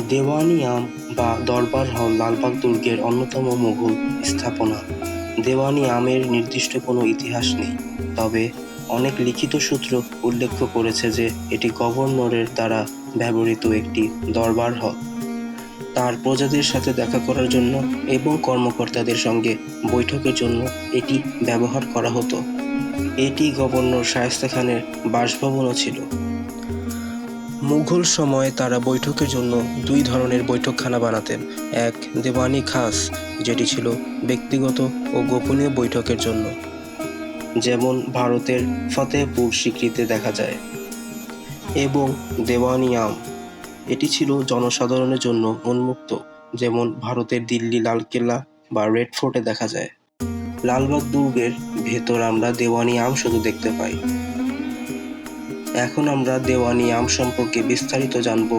দেওয়ানি আম বা দরবার হল লালবাগ দুর্গের অন্যতম মুঘল স্থাপনা। দেওয়ানি আমের নির্দিষ্ট কোনো ইতিহাস নেই, তবে অনেক লিখিত সূত্র উল্লেখ করেছে যে এটি গভর্নরের দ্বারা ব্যবহৃত একটি দরবার হল। তার প্রজাদের সাথে দেখা করার জন্য এবং কর্মকর্তাদের সঙ্গে বৈঠকের জন্য এটি ব্যবহার করা হতো। এটি গভর্নর শায়েস্তা খানের বাসভবনও ছিল। মুঘল সময়ে তারা বৈঠকের জন্য দুই ধরনের বৈঠকখানা বানাতেন। এক, দেওয়ানি খাস, যেটি ছিল ব্যক্তিগত ও গোপনীয় বৈঠকের জন্য, যেমন ভারতের ফতেহপুর সিক্রিতে দেখা যায়, এবং দেওয়ানি আম, এটি ছিল জনসাধারণের জন্য উন্মুক্ত, যেমন ভারতের দিল্লি লালকেল্লা বা রেড ফোর্টে দেখা যায়। লালবাগ দুর্গের ভেতর আমরা দেওয়ানি আম শুধু দেখতে পাই। এখন আমরা দেওয়ানি আম সম্পর্কে বিস্তারিত জানব,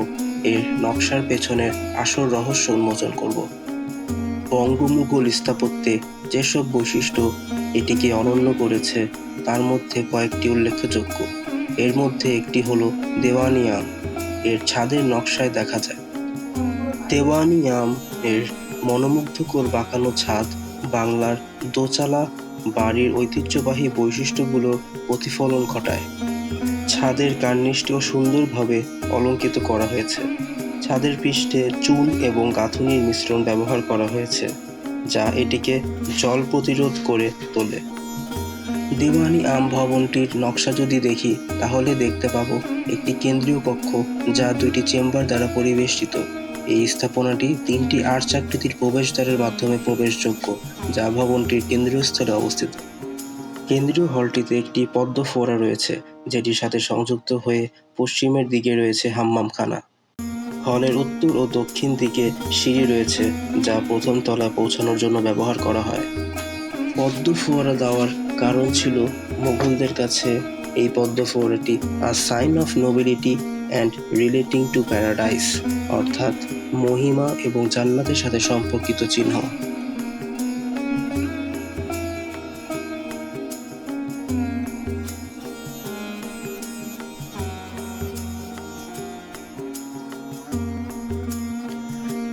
এর নকশার পেছনের আসল রহস্য উন্মোচন করব। বঙ্গ-মুঘল স্থাপত্যে যেসব বৈশিষ্ট্য এটিকে অনন্য করেছে তার মধ্যে কয়েকটি উল্লেখযোগ্য। এর মধ্যে একটি হলো দেওয়ানি আম। এর ছাদের নকশায় দেখা যায়। দেওয়ানি আম এর মনোমুগ্ধকর বাঁকানো ছাদ বাংলার দোচালা বাড়ির ঐতিহ্যবাহী বৈশিষ্ট্যগুলোর প্রতিফলন ঘটায়। ছাদের কার্নিশটিও সুন্দরভাবে অলঙ্কৃত করা হয়েছে। ছাদের পৃষ্ঠে চুন এবং গাঁথুনির মিশ্রণ ব্যবহার করা হয়েছে, যা এটিকে জল প্রতিরোধ করে তোলে। দেওয়ানি আম ভবনটির নকশা যদি দেখি তাহলে দেখতে পাবো একটি কেন্দ্রীয় কক্ষ যা দুইটি চেম্বার দ্বারা পরিবেষ্টিত। এই স্থাপনাটি তিনটি আর্চ আকৃতির প্রবেশদ্বারের মাধ্যমে প্রবেশযোগ্য, যা ভবনটির কেন্দ্রীয় স্থলে অবস্থিত। কেন্দ্রীয় হলটিতে একটি পদ্ম ফোয়ারা রয়েছে, যেটির সাথে সংযুক্ত হয়ে পশ্চিমের দিকে রয়েছে হাম্মামখানা। হলের উত্তর ও দক্ষিণ দিকে সিঁড়ি রয়েছে, যা প্রথম তলায় পৌঁছানোর জন্য ব্যবহার করা হয়। পদ্ম ফোয়ারা দেওয়ার কারণ ছিল মুঘলদের কাছে এই পদ্ম ফোয়ারাটি a sign of nobility and relating to paradise, অর্থাৎ মহিমা এবং জান্নাতের সাথে সম্পর্কিত চিহ্ন।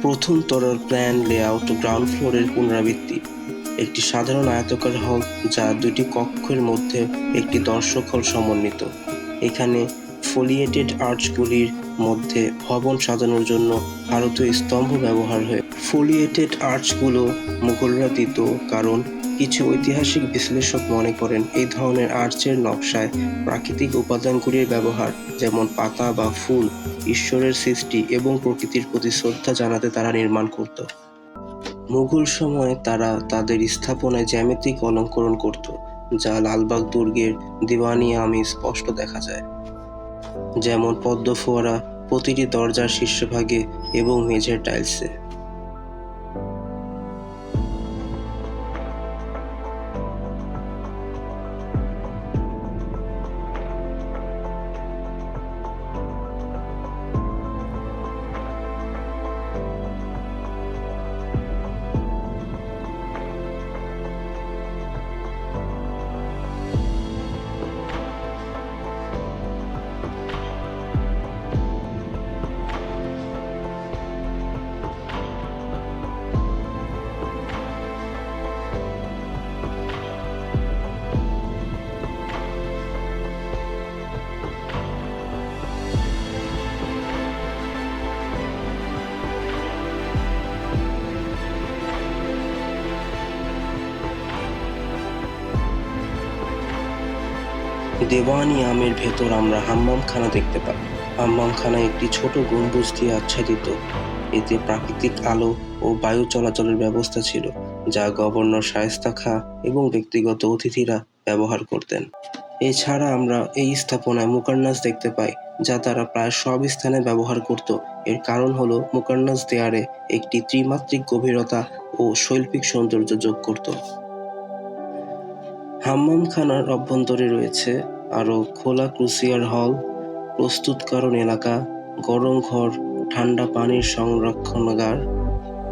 প্রথম তলার প্ল্যান লেআউট গ্রাউন্ড ফ্লোরের পুনরাবৃত্তি। একটি সাধারণ আয়তাকার হল যা দুটি কক্ষের মধ্যে একটি দর্শক হল সমন্বিত। এখানে ফোলিয়েটেড আর্চগুলির মধ্যে ভবন সাজানোর জন্য ভারতীয় স্তম্ভ ব্যবহার হয়। ফোলিয়েটেড আর্চগুলো মুঘলরা দিত কারণ কিছু ঐতিহাসিক বিশ্লেষক মনে করেন এই ধরনের আর্চের নকশায় প্রাকৃতিক উপাদানগুলির ব্যবহার, যেমন পাতা বা ফুল, ঈশ্বরের সৃষ্টি এবং প্রকৃতির প্রতি শ্রদ্ধা জানাতে তারা নির্মাণ করত। মুঘল সময়ে তারা তাদের স্থাপনায় জ্যামিতিক অলঙ্করণ করত, যা লালবাগ দুর্গের দেওয়ানি আমে স্পষ্ট দেখা যায়, যেমন পদ্ম ফোয়ারা প্রতিটি দরজার শীর্ষভাগে এবং মেঝের টাইলসে। দেওয়ানি আমের ভেতর আমরা হাম্মামখানা দেখতে পাই। হাম্মামখানা একটি ছোট গম্বুজ দিয়ে আচ্ছাদিত। এতে প্রাকৃতিক আলো ও বায়ু চলাচলের ব্যবস্থা ছিল, যা গভর্নর শায়েস্তা খাঁ এবং ব্যক্তিগত অতিথিরা ব্যবহার করতেন। এছাড়া আমরা এই স্থাপনায় মুকারনাস দেখতে পাই, যা তারা প্রায় সব স্থানে ব্যবহার করত। এর কারণ হলো মুকারনাস দেয়ালে একটি ত্রিমাত্রিক গভীরতা ও শৈল্পিক সৌন্দর্য যোগ করত। হাম্মামখানার অভ্যন্তরে রয়েছে আরও খোলা ক্রুসিয়ার হল, প্রস্তুতকারণ এলাকা, গরম ঘর, ঠান্ডা পানির সংরক্ষণাগার,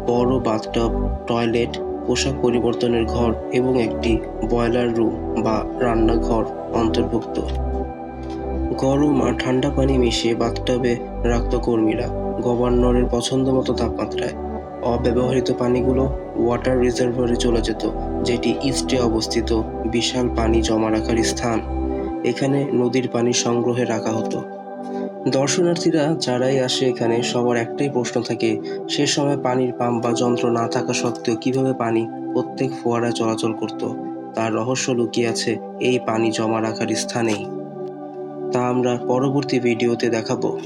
বড় বাথটব, টয়লেট, পোশাক পরিবর্তনের ঘর এবং একটি বয়লার রুম বা রান্নাঘর অন্তর্ভুক্ত। গরম আর ঠান্ডা পানি মিশিয়ে বাথটবে রাখত কর্মীরা গভর্নরের পছন্দ মতো তাপমাত্রায়। অব্যবহৃত পানিগুলো ওয়াটার রিজার্ভারে চলে যেত, যেটি ইস্টে অবস্থিত বিশাল পানি জমা রাখার স্থান। এখানে নদীর পানি সংগ্রহে রাখা হতো। দর্শনার্থীরা যারাই আসে এখানে সবার একটাই প্রশ্ন থাকে, সে সময় পানির পাম্প বা যন্ত্র না থাকা সত্ত্বেও কিভাবে পানি প্রত্যেক ফোয়ারায় চলাচল করত। তার রহস্য লুকিয়ে আছে এই পানি জমা রাখার স্থানেই। তা আমরা পরবর্তী ভিডিওতে দেখাবো।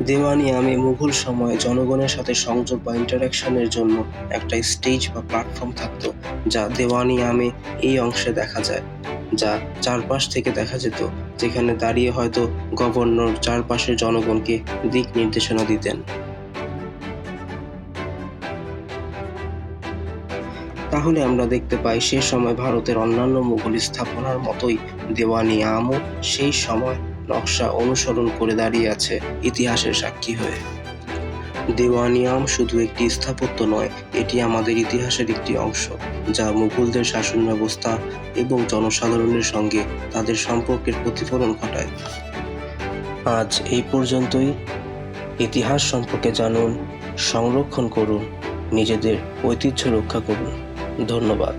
দেওয়ানি-ই-আমে মুঘল সময়ে জনগণের সাথে সংযোগ বা ইন্টারঅ্যাকশনের জন্য একটা স্টেজ বা প্ল্যাটফর্ম থাকতো, যা দেওয়ানি-ই-আমে এই অংশে দেখা যায়, যা চারপাশ থেকে দেখা যেত, যেখানে দাঁড়িয়ে হয়তো গভর্নর চারপাশের জনগণকে দিক নির্দেশনা দিতেন। তাহলে আমরা দেখতে পাই সে সময় ভারতের অন্যান্য মুঘল স্থাপনার মতোই দেওয়ানি-ই-আমও সেই সময় নকশা অনুসরণ করে দাঁড়িয়ে আছে ইতিহাসের সাক্ষী হয়ে। দেওয়ানি-ই-আম শুধু একটি স্থাপত্য নয়, এটি আমাদের ইতিহাসের একটি অংশ, যা মুঘলদের শাসন ব্যবস্থা এবং জনসাধারণের সঙ্গে তাদের সম্পর্কের প্রতিফলন ঘটায়। আজ এই পর্যন্তই। ইতিহাস সম্পর্কে জানুন, সংরক্ষণ করুন, নিজেদের ঐতিহ্য রক্ষা করুন। ধন্যবাদ।